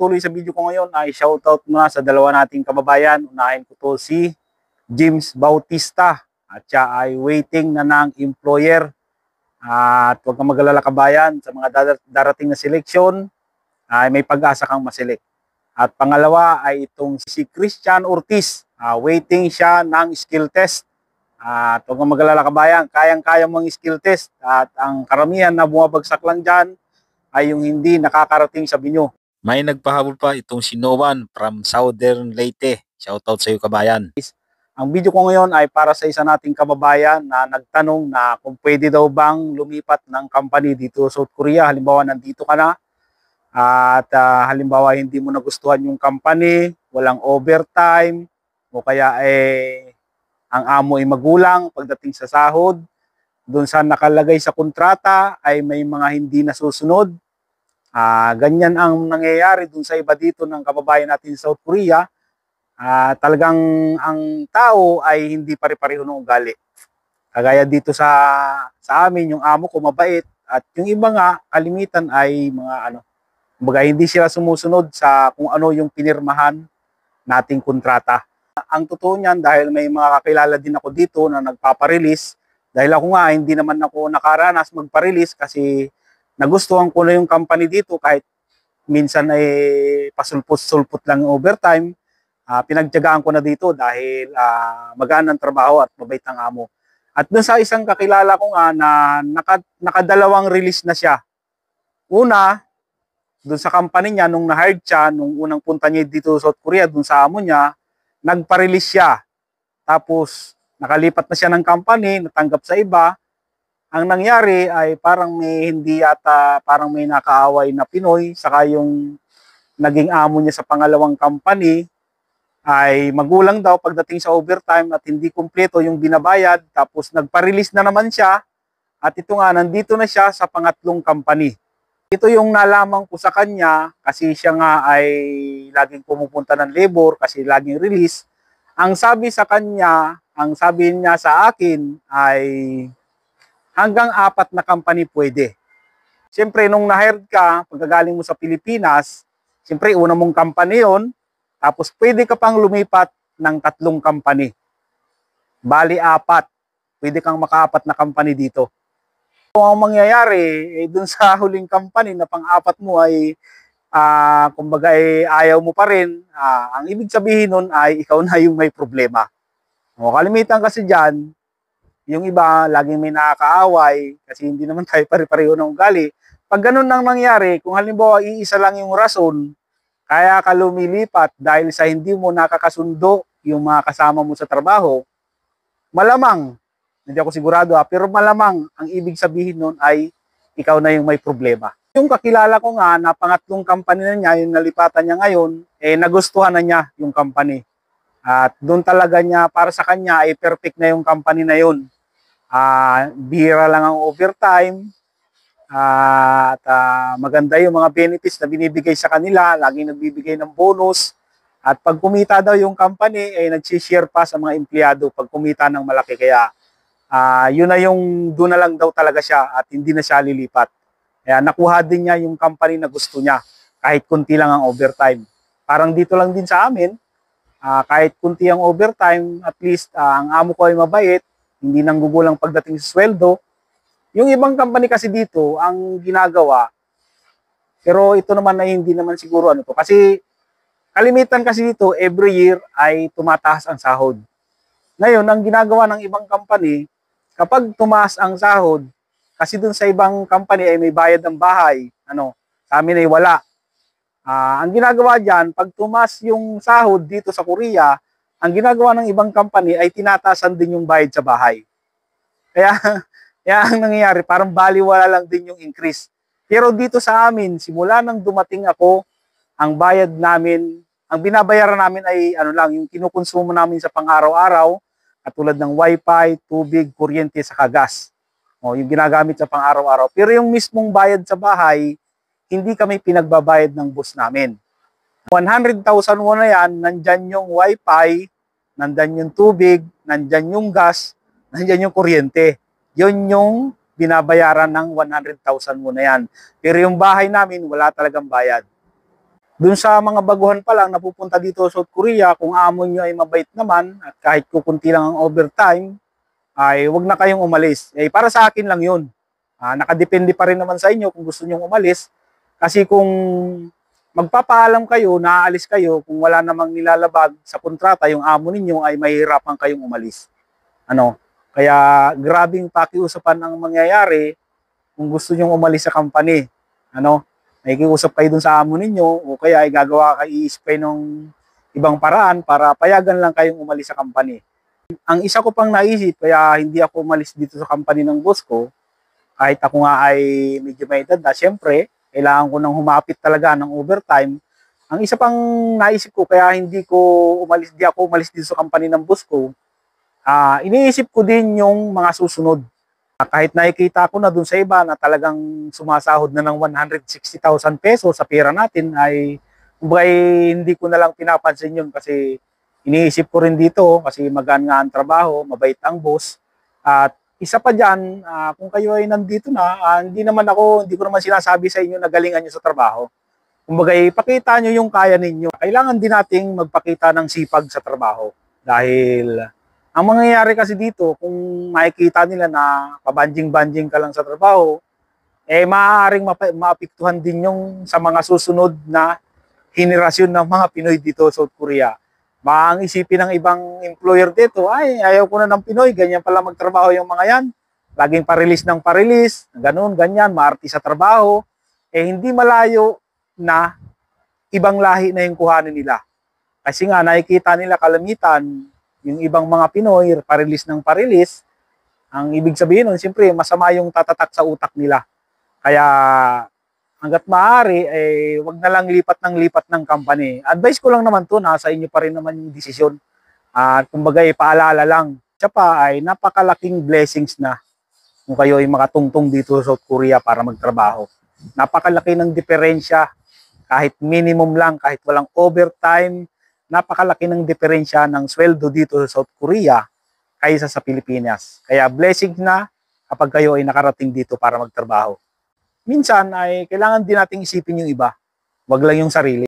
magpapatuloy sa video ko ngayon ay shoutout muna sa dalawa nating kababayan. Unahin ko to si James Bautista at siya ay waiting na ng employer. At huwag kang mag-alala kabayan, sa mga darating na seleksyon ay may pag-asa kang maselect. At pangalawa ay itong si Christian Ortiz, waiting siya ng skill test. At huwag kang mag-alala kabayan, kayang-kaya mong skill test. At ang karamihan na bumabagsak lang dyan ay yung hindi nakakarating sa binyo. May nagpahabol pa itong si Noan from Southern Leyte. Shoutout sa iyo kabayan. Ang video ko ngayon ay para sa isa nating kababayan na nagtanong na kung pwede daw bang lumipat ng company dito sa South Korea. Halimbawa, nandito ka na at halimbawa hindi mo nagustuhan yung company, walang overtime, o kaya ang amo ay magulang pagdating sa sahod. Doon sa nakalagay sa kontrata ay may mga hindi nasusunod. Ganyan ang nangyayari doon sa iba dito ng kababayan natin sa South Korea. Talagang ang tao ay hindi pare-pareho ng ugali. Kagaya dito sa amin, yung amo ko mabait at yung iba nga kalimitan ay mga kumbaga hindi sila sumusunod sa kung ano yung pinirmahan nating kontrata. Ang totoo niyan, dahil may mga kakilala din ako dito na nagpapa-release, dahil ako nga hindi naman ako nakaranas magpa-release kasi nagustuhan ko na yung company dito kahit minsan ay pasulpot-sulpot lang yung overtime. Pinagtiyagaan ko na dito dahil magaan ang trabaho at mabait ang amo. At dun sa isang kakilala ko nga na nakadalawang release na siya. Una, dun sa company niya, nung na-hired siya, nung unang punta niya dito sa South Korea, dun sa amo niya, nagpa-release siya. Tapos, nakalipat na siya ng company, natanggap sa iba. Ang nangyari ay parang may hindi yata, parang may nakaaway na Pinoy, saka yung naging amo niya sa pangalawang company, ay magulang daw pagdating sa overtime at hindi kumpleto yung binabayad, tapos nagpa-release na naman siya at ito nga nandito na siya sa pangatlong company. Ito yung nalaman ko sa kanya kasi siya nga ay laging pumupunta ng labor kasi laging release. Ang sabi sa kanya, ang sabi niya sa akin ay hanggang 4 na company pwede. Siyempre nung na-hired ka, pagkagaling mo sa Pilipinas, siyempre una mong company yon. Tapos pwede ka pang lumipat ng 3 company. Bali 4. Pwede kang maka-4 na company dito. Kung ang mangyayari, dun sa huling company na pang-4 mo ay kumbaga ayaw mo pa rin, ang ibig sabihin nun ay ikaw na yung may problema. Kalimitan kasi dyan, yung iba laging may nakakaaway kasi hindi naman tayo pare-pareho ng ugali. Pag ganun nang nangyari, kung halimbawa iisa lang yung rason, kaya ka lumilipat dahil sa hindi mo nakakasundo yung mga kasama mo sa trabaho, malamang, hindi ako sigurado pero malamang ang ibig sabihin nun ay ikaw na yung may problema. Yung kakilala ko nga na pangatlong company na niya, yung nalipatan niya ngayon, nagustuhan na niya yung company. At doon talaga niya, para sa kanya ay perfect na yung company na yun. Bihira lang ang overtime, at maganda yung mga benefits na binibigay sa kanila, laging nagbibigay ng bonus. At pag kumita daw yung company, nagsishare pa sa mga empleyado pag kumita ng malaki. Kaya yun na yung doon na lang daw talaga siya at hindi na siya lilipat. Kaya nakuha din niya yung company na gusto niya, kahit kunti lang ang overtime. Parang dito lang din sa amin, kahit kunti ang overtime, at least ang amo ko ay mabait, hindi nanggugulang pagdating sa sweldo. Yung ibang company kasi dito, ang ginagawa, pero ito naman ay hindi naman siguro to. Kasi kalimitan kasi dito, every year ay tumataas ang sahod. Ngayon, ang ginagawa ng ibang company, kapag tumaas ang sahod, kasi dun sa ibang company ay may bayad ng bahay, sa amin ay wala. Ang ginagawa dyan, pag tumaas yung sahod dito sa Korea, ang ginagawa ng ibang company ay tinatasan din yung bayad sa bahay. Kaya ang nangyayari, parang baliwala lang din yung increase. Pero dito sa amin, simula nang dumating ako, ang bayad namin, ang binabayaran namin ay yung kinukonsumo namin sa pang-araw-araw, katulad ng wifi, tubig, kuryente, saka gas. Yung ginagamit sa pang-araw-araw. Pero yung mismong bayad sa bahay, hindi kami pinagbabayad ng boss namin. 100,000 won na yan, nandyan yung wifi, nandyan yung tubig, nandyan yung gas, nandyan yung kuryente. Yun yung binabayaran ng 100,000 mo na yan. Pero yung bahay namin, wala talagang bayad. Dun sa mga baguhan pa lang napupunta dito sa South Korea, kung amo nyo ay mabait naman at kahit kukunti lang ang overtime, ay wag na kayong umalis. Eh, para sa akin lang yun. Nakadepende pa rin naman sa inyo kung gusto nyong umalis. Kasi kung magpapaalam kayo, naaalis kayo, kung wala namang nilalabag sa kontrata, yung amo ninyo ay mahihirapan kayong umalis. Ano? Kaya grabing pakiusapan ang mangyayari kung gusto nyong umalis sa company. Ano? Nakikiusap kayo dun sa amo ninyo o kaya ay gagawa kayo i-spray ng ibang paraan para payagan lang kayong umalis sa company. Ang isa ko pang naisip kaya hindi ako umalis dito sa company ng boss ko, kahit ako nga ay medyo may edad na, syempre, kailangan ko nang humapit talaga ng overtime. Ang isa pang naisip ko kaya hindi ako umalis dito sa company ng boss ko, iniisip ko din yung mga susunod. Kahit nakikita ko na dun sa iba na talagang sumasahod na ng 160,000 pesos sa pera natin ay kumbaga hindi ko na lang pinapansin yun kasi iniisip ko rin dito kasi magaan nga ang trabaho, mabait ang boss. At isa pa dyan, kung kayo ay nandito na, hindi ko naman sinasabi sa inyo na galingan nyo sa trabaho. Kumbaga, ipakita nyo yung kaya ninyo. Kailangan din nating magpakita ng sipag sa trabaho. Dahil ang mangyayari kasi dito, kung makikita nila na pabanjing-banjing ka lang sa trabaho, maaaring maapektuhan din yung sa mga susunod na henerasyon ng mga Pinoy dito sa South Korea. Ang isipin ng ibang employer dito, ay ayaw ko na ng Pinoy, ganyan pala magtrabaho yung mga yan. Laging pa-release ng pa-release, ganun, ganyan, maarte sa trabaho. Hindi malayo na ibang lahi na yung kuhanin nila. Kasi nga, nakikita nila kalamitan, yung ibang mga Pinoy, pa-release ng pa-release. Ang ibig sabihin nun, siyempre, masama yung tatatak sa utak nila. Kaya, hanggat maaari, wag na lang lipat ng company. Advice ko lang naman to, nasa inyo pa rin naman yung desisyon. At kumbaga, paalala lang. Siya pa ay napakalaking blessings na kung kayo ay makatungtong dito sa South Korea para magtrabaho. Napakalaki ng diferensya, kahit minimum lang, kahit walang overtime, napakalaki ng diferensya ng sweldo dito sa South Korea kaysa sa Pilipinas. Kaya blessing na kapag kayo ay nakarating dito para magtrabaho. Minsan ay kailangan din nating isipin yung iba, wag lang yung sarili.